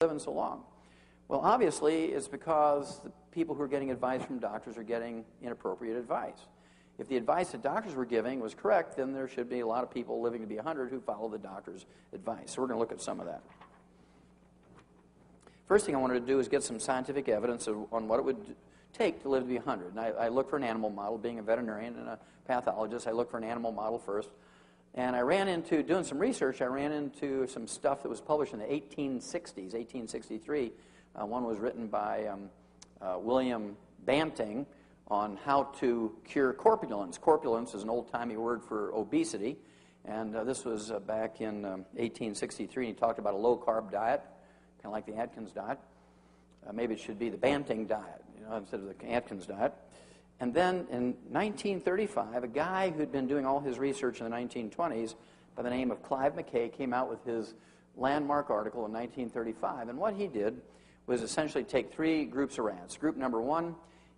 living so long? Well, obviously, it's because the people who are getting advice from doctors are getting inappropriate advice. If the advice that doctors were giving was correct, then there should be a lot of people living to be 100 who follow the doctor's advice. So we're going to look at some of that. First thing I wanted to do is get some scientific evidence on what it would take to live to be 100. And I looked for an animal model. Being a veterinarian and a pathologist, I looked for an animal model first. And I ran into, doing some research, I ran into some stuff that was published in the 1860s, 1863. One was written by William Banting on how to cure corpulence. Corpulence is an old-timey word for obesity. And this was back in 1863. And he talked about a low-carb diet, kind of like the Atkins diet. Maybe it should be the Banting diet, instead of the Atkins diet. And then in 1935, a guy who'd been doing all his research in the 1920s by the name of Clive McKay came out with his landmark article in 1935. And what he did was essentially take 3 groups of rats. Group number 1,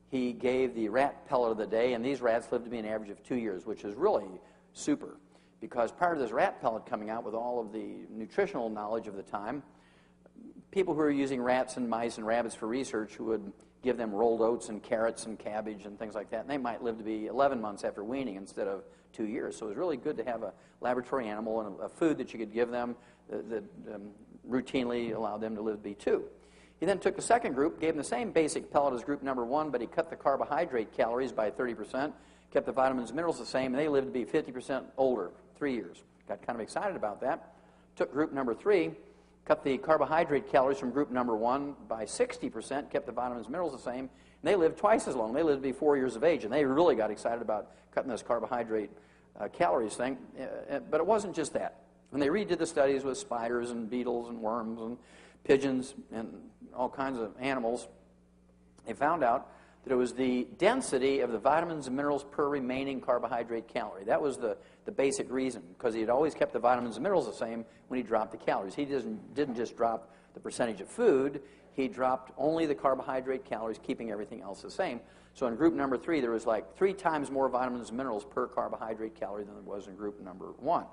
he gave the rat pellet of the day, and these rats lived to be an average of 2 years, which is really super. Because prior to this rat pellet coming out with all of the nutritional knowledge of the time, people who were using rats and mice and rabbits for research would give them rolled oats and carrots and cabbage and things like that, and they might live to be 11 months after weaning instead of 2 years. So it was really good to have a laboratory animal and a food that you could give them that routinely allowed them to live to be 2. He then took the second group, gave them the same basic pellet as group number 1, but he cut the carbohydrate calories by 30%, kept the vitamins and minerals the same, and they lived to be 50% older, 3 years. Got kind of excited about that. Took group number 3, cut the carbohydrate calories from group number 1 by 60%, kept the vitamins and minerals the same, and they lived twice as long. They lived to be 4 years of age, and they really got excited about cutting this carbohydrate calories thing. But it wasn't just that. When they redid the studies with spiders and beetles and worms and pigeons and all kinds of animals, they found out that it was the density of the vitamins and minerals per remaining carbohydrate calorie. That was the basic reason, because he had always kept the vitamins and minerals the same when he dropped the calories. He didn't just drop the percentage of food, he dropped only the carbohydrate calories, keeping everything else the same. So in group number 3, there was like 3 times more vitamins and minerals per carbohydrate calorie than there was in group number 1.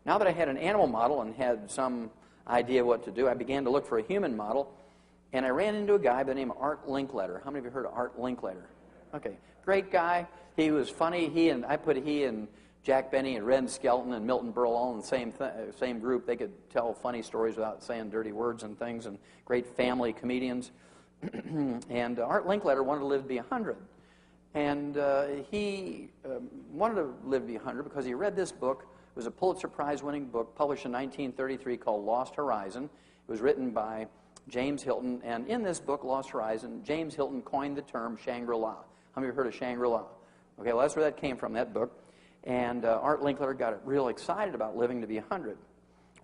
Now that I had an animal model and had some idea what to do, I began to look for a human model, and I ran into a guy by the name of Art Linkletter. How many of you heard of Art Linkletter? Okay, great guy. He was funny. I put he and Jack Benny and Red Skelton and Milton Berle all in the same group. They could tell funny stories without saying dirty words and things, and great family comedians. And Art Linkletter wanted to live to be 100. And he wanted to live to be 100 because he read this book. It was a Pulitzer Prize-winning book published in 1933 called Lost Horizon. It was written by James Hilton, and in this book, Lost Horizon, James Hilton coined the term Shangri-La. How many of you heard of Shangri-La? Okay, well, that's where that came from, that book. And Art Linkletter got real excited about living to be 100.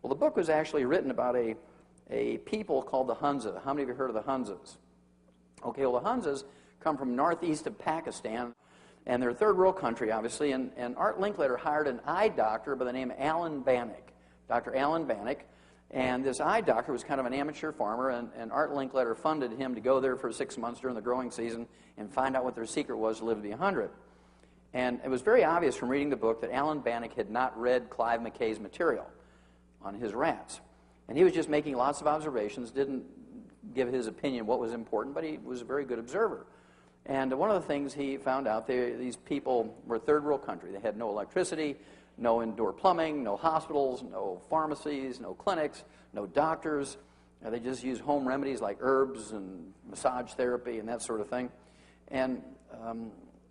Well, the book was actually written about a people called the Hunza. How many of you heard of the Hunzas? Okay, well, the Hunzas come from northeast of Pakistan, and they're a third world country, obviously, and Art Linkletter hired an eye doctor by the name of Alan Bannock, Dr. Alan Bannock, and this eye doctor was kind of an amateur farmer, and Art Linkletter funded him to go there for 6 months during the growing season and find out what their secret was to live to be 100. And it was very obvious from reading the book that Alan Bannock had not read Clive McKay's material on his rats. And he was just making lots of observations, didn't give his opinion what was important, but he was a very good observer. And one of the things he found out, these people were a third world country. They had no electricity, no indoor plumbing, no hospitals, no pharmacies, no clinics, no doctors. They just used home remedies like herbs and massage therapy and that sort of thing. And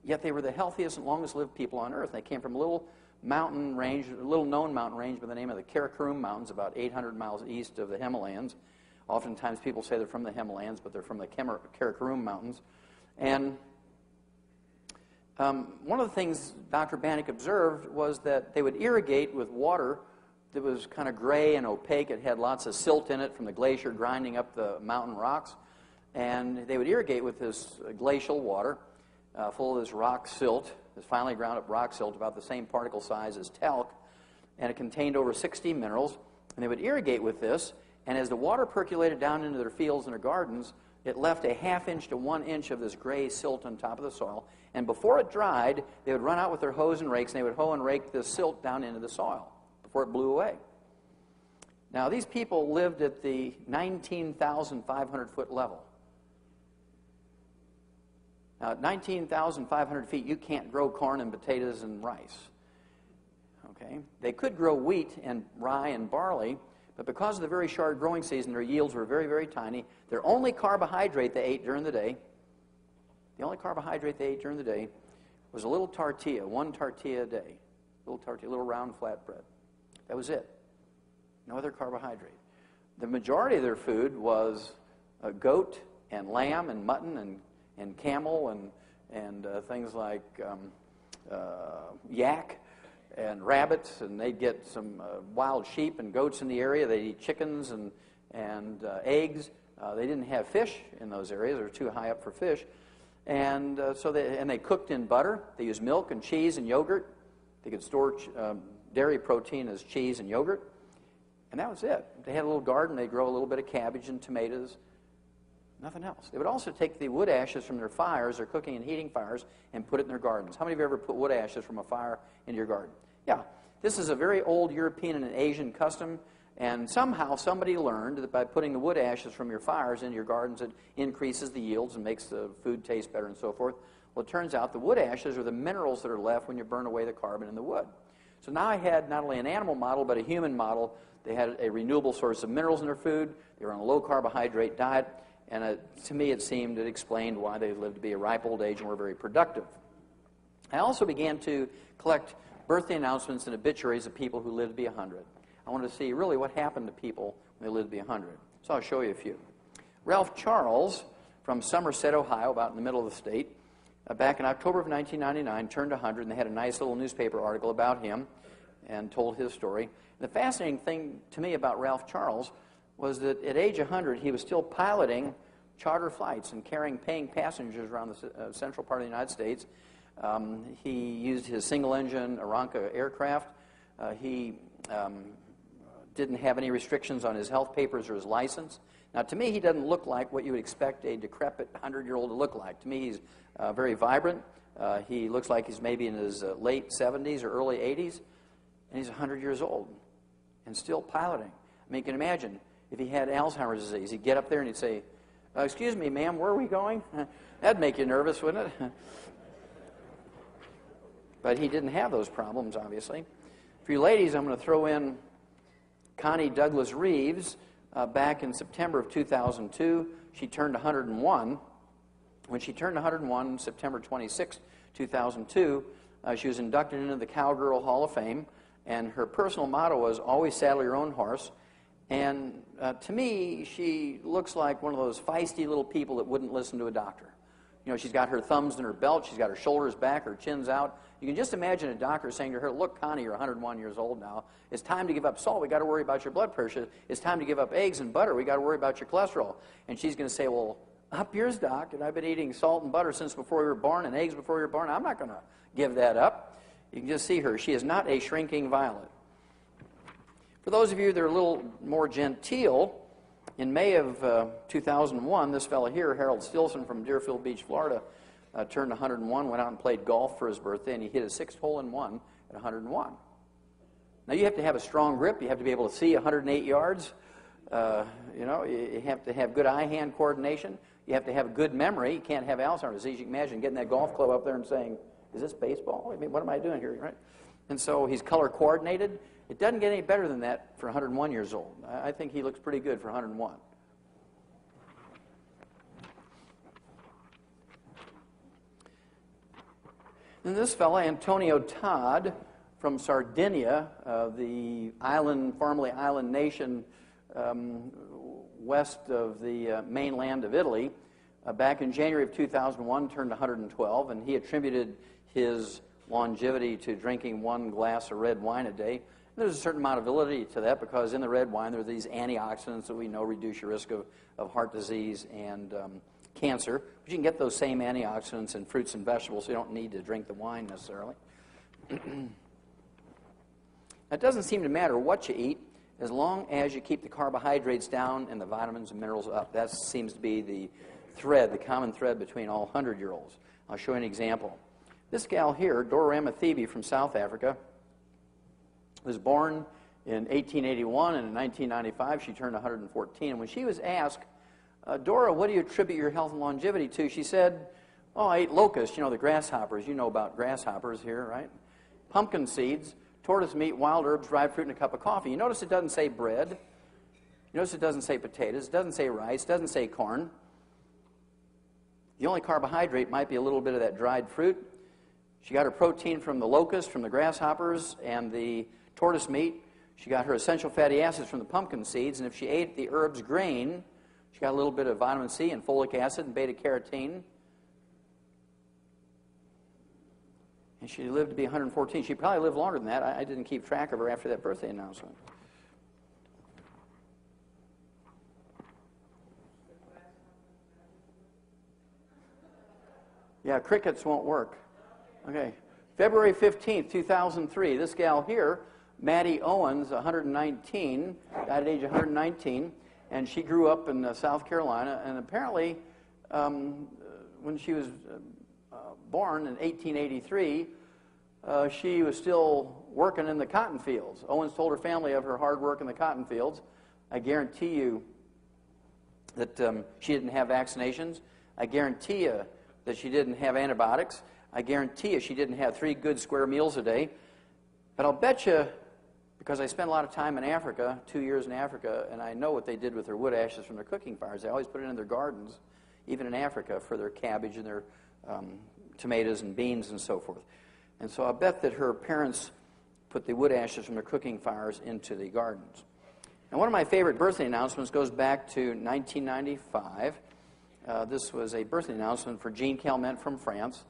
yet they were the healthiest and longest lived people on earth. They came from a little mountain range, a little known mountain range by the name of the Karakoram Mountains, about 800 miles east of the Himalayas. Oftentimes people say they're from the Himalayas, but they're from the Karakoram Mountains. And one of the things Dr. Bannock observed was that they would irrigate with water that was kind of gray and opaque. It had lots of silt in it from the glacier grinding up the mountain rocks. And they would irrigate with this glacial water full of this rock silt, this finely ground up rock silt, about the same particle size as talc. And it contained over 60 minerals. And they would irrigate with this. And as the water percolated down into their fields and their gardens, it left a ½ inch to 1 inch of this gray silt on top of the soil. And before it dried, they would run out with their hoes and rakes, and they would hoe and rake this silt down into the soil before it blew away. Now, these people lived at the 19,500-foot level. Now, at 19,500 feet, you can't grow corn and potatoes and rice. Okay? They could grow wheat and rye and barley, but because of the very short growing season, their yields were very, very tiny. Their only carbohydrate they ate during the day, was a little tortilla, one tortilla a day. Little tortilla, little round flatbread. That was it. No other carbohydrate. The majority of their food was goat and lamb and mutton and camel and things like yak and rabbits, and they'd get some wild sheep and goats in the area. They'd eat chickens and eggs. They didn't have fish in those areas. They were too high up for fish. And so they cooked in butter. They used milk and cheese and yogurt. They could store dairy protein as cheese and yogurt. And that was it. They had a little garden. They'd grow a little bit of cabbage and tomatoes. Nothing else. They would also take the wood ashes from their fires, their cooking and heating fires, and put it in their gardens. How many of you ever put wood ashes from a fire into your garden? Yeah. This is a very old European and Asian custom, and somehow somebody learned that by putting the wood ashes from your fires into your gardens, it increases the yields and makes the food taste better and so forth. Well, it turns out the wood ashes are the minerals that are left when you burn away the carbon in the wood. So now I had not only an animal model, but a human model. They had a renewable source of minerals in their food. They were on a low-carbohydrate diet. And to me, it seemed it explained why they lived to be a ripe old age and were very productive. I also began to collect birthday announcements and obituaries of people who lived to be 100. I wanted to see really what happened to people when they lived to be 100. So I'll show you a few. Ralph Charles from Somerset, Ohio, about in the middle of the state, back in October of 1999, turned 100, and they had a nice little newspaper article about him and told his story. The fascinating thing to me about Ralph Charles was that at age 100, he was still piloting charter flights and paying passengers around the central part of the United States. He used his single-engine Aeronca aircraft. He didn't have any restrictions on his health papers or his license. Now, to me, he doesn't look like what you would expect a decrepit 100-year-old to look like. To me, he's very vibrant. He looks like he's maybe in his late 70s or early 80s, and he's 100 years old and still piloting. I mean, you can imagine if he had Alzheimer's disease, he'd get up there and he'd say, excuse me, ma'am, where are we going? That'd make you nervous, wouldn't it? But he didn't have those problems, obviously. For you ladies, I'm going to throw in Connie Douglas Reeves. Back in September of 2002, she turned 101. When she turned 101, September 26, 2002, she was inducted into the Cowgirl Hall of Fame, and her personal motto was, always saddle your own horse. And to me, she looks like one of those feisty little people that wouldn't listen to a doctor. You know, she's got her thumbs in her belt, she's got her shoulders back, her chin's out. You can just imagine a doctor saying to her, look, Connie, you're 101 years old now. It's time to give up salt. We've got to worry about your blood pressure. It's time to give up eggs and butter. We've got to worry about your cholesterol. And she's going to say, well, up yours, doc, and I've been eating salt and butter since before you were born and eggs before you were born. I'm not going to give that up. You can just see her. She is not a shrinking violet. For those of you that are a little more genteel, in May of 2001, this fellow here, Harold Stilson from Deerfield Beach, Florida, turned 101, went out and played golf for his birthday, and he hit his 6th hole-in-one at 101. Now, you have to have a strong grip. You have to be able to see 108 yards. You know, you have to have good eye-hand coordination. You have to have good memory. You can't have Alzheimer's disease. You can imagine getting that golf club up there and saying, is this baseball? I mean, what am I doing here, right? And so he's color coordinated. It doesn't get any better than that for 101 years old. I think he looks pretty good for 101. And this fellow, Antonio Todd, from Sardinia, the island, formerly island nation west of the mainland of Italy, back in January of 2001, turned 112, and he attributed his longevity to drinking 1 glass of red wine a day. There's a certain amount of validity to that because in the red wine there are these antioxidants that we know reduce your risk of heart disease and cancer. But you can get those same antioxidants in fruits and vegetables, so you don't need to drink the wine necessarily. It doesn't seem to matter what you eat as long as you keep the carbohydrates down and the vitamins and minerals up. That seems to be the thread, the common thread between all 100-year-olds. I'll show you an example. This gal here, Dora Ramathebe from South Africa, was born in 1881, and in 1995 she turned 114. And when she was asked, Dora, what do you attribute your health and longevity to? She said, oh, I ate locusts, you know, the grasshoppers. You know about grasshoppers here, right? Pumpkin seeds, tortoise meat, wild herbs, dried fruit, and a cup of coffee. You notice it doesn't say bread. You notice it doesn't say potatoes. It doesn't say rice. It doesn't say corn. The only carbohydrate might be a little bit of that dried fruit. She got her protein from the locusts, from the grasshoppers, and the tortoise meat. She got her essential fatty acids from the pumpkin seeds. And if she ate the herbs grain, she got a little bit of vitamin C and folic acid and beta-carotene. And she lived to be 114. She probably lived longer than that. I didn't keep track of her after that birthday announcement. Yeah, crickets won't work. Okay. February 15th, 2003. This gal here, Maddie Owens, 119, died at age 119, and she grew up in South Carolina. And apparently, when she was born in 1883, she was still working in the cotton fields. Owens told her family of her hard work in the cotton fields. I guarantee you that she didn't have vaccinations. I guarantee you that she didn't have antibiotics. I guarantee you she didn't have 3 good square meals a day. But I'll bet you, because I spent a lot of time in Africa, 2 years in Africa, and I know what they did with their wood ashes from their cooking fires. They always put it in their gardens, even in Africa, for their cabbage and their tomatoes and beans and so forth. And so I bet that her parents put the wood ashes from their cooking fires into the gardens. And one of my favorite birthday announcements goes back to 1995. This was a birthday announcement for Jean Calment from France.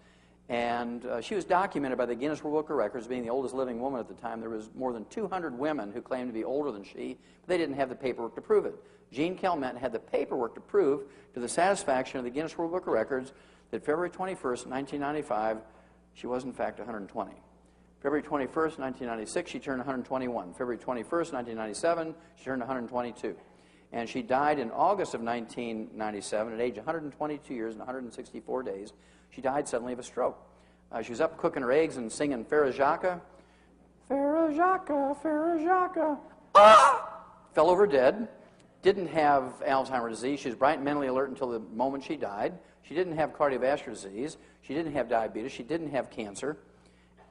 And she was documented by the Guinness World Book of Records being the oldest living woman at the time. There was more than 200 women who claimed to be older than she, but they didn't have the paperwork to prove it. Jean Calment had the paperwork to prove, to the satisfaction of the Guinness World Book of Records, that February 21st, 1995, she was in fact 120. February 21st, 1996, she turned 121. February 21st, 1997, she turned 122. And she died in August of 1997 at age 122 years and 164 days. She died suddenly of a stroke. She was up cooking her eggs and singing Frère Jacques. Frère Jacques, Frère Jacques. Ah! Fell over dead. Didn't have Alzheimer's disease. She was bright and mentally alert until the moment she died. She didn't have cardiovascular disease. She didn't have diabetes. She didn't have cancer.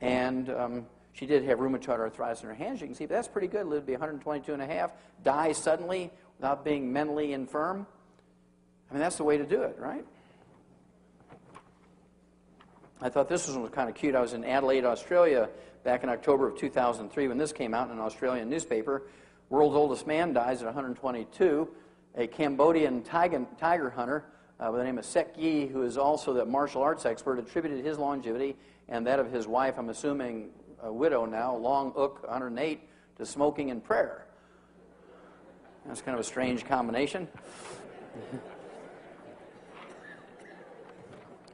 And she did have rheumatoid arthritis in her hands. You can see, but that's pretty good. Lived to be 122 and a half. Die suddenly without being mentally infirm. I mean, that's the way to do it, right? I thought this one was kind of cute. I was in Adelaide, Australia, back in October of 2003 when this came out in an Australian newspaper. World's oldest man dies at 122. A Cambodian tiger hunter by the name of Sek Yi, who is also the martial arts expert, attributed his longevity and that of his wife, I'm assuming a widow now, Long Uk, 108, to smoking and prayer. That's kind of a strange combination.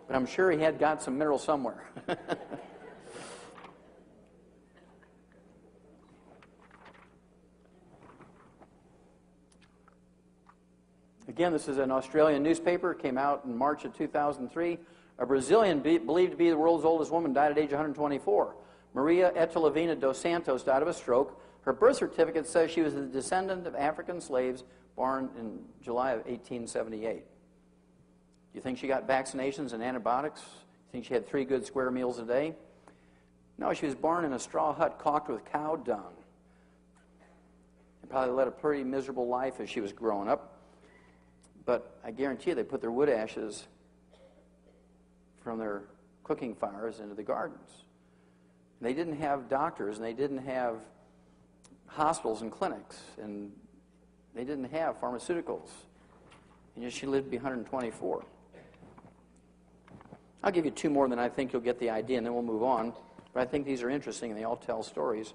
But I'm sure he had got some mineral somewhere. Again, this is an Australian newspaper. It came out in March of 2003. A Brazilian believed to be the world's oldest woman died at age 124. Maria Etelvina dos Santos died of a stroke. Her birth certificate says she was a descendant of African slaves born in July of 1878. Do you think she got vaccinations and antibiotics? Do you think she had 3 good square meals a day? No, she was born in a straw hut caulked with cow dung. She probably led a pretty miserable life as she was growing up. But I guarantee you they put their wood ashes from their cooking fires into the gardens. And they didn't have doctors, and they didn't have hospitals and clinics, and they didn't have pharmaceuticals. And yet she lived to be 124. I'll give you 2 more, then I think you'll get the idea, and then we'll move on. But I think these are interesting, and they all tell stories.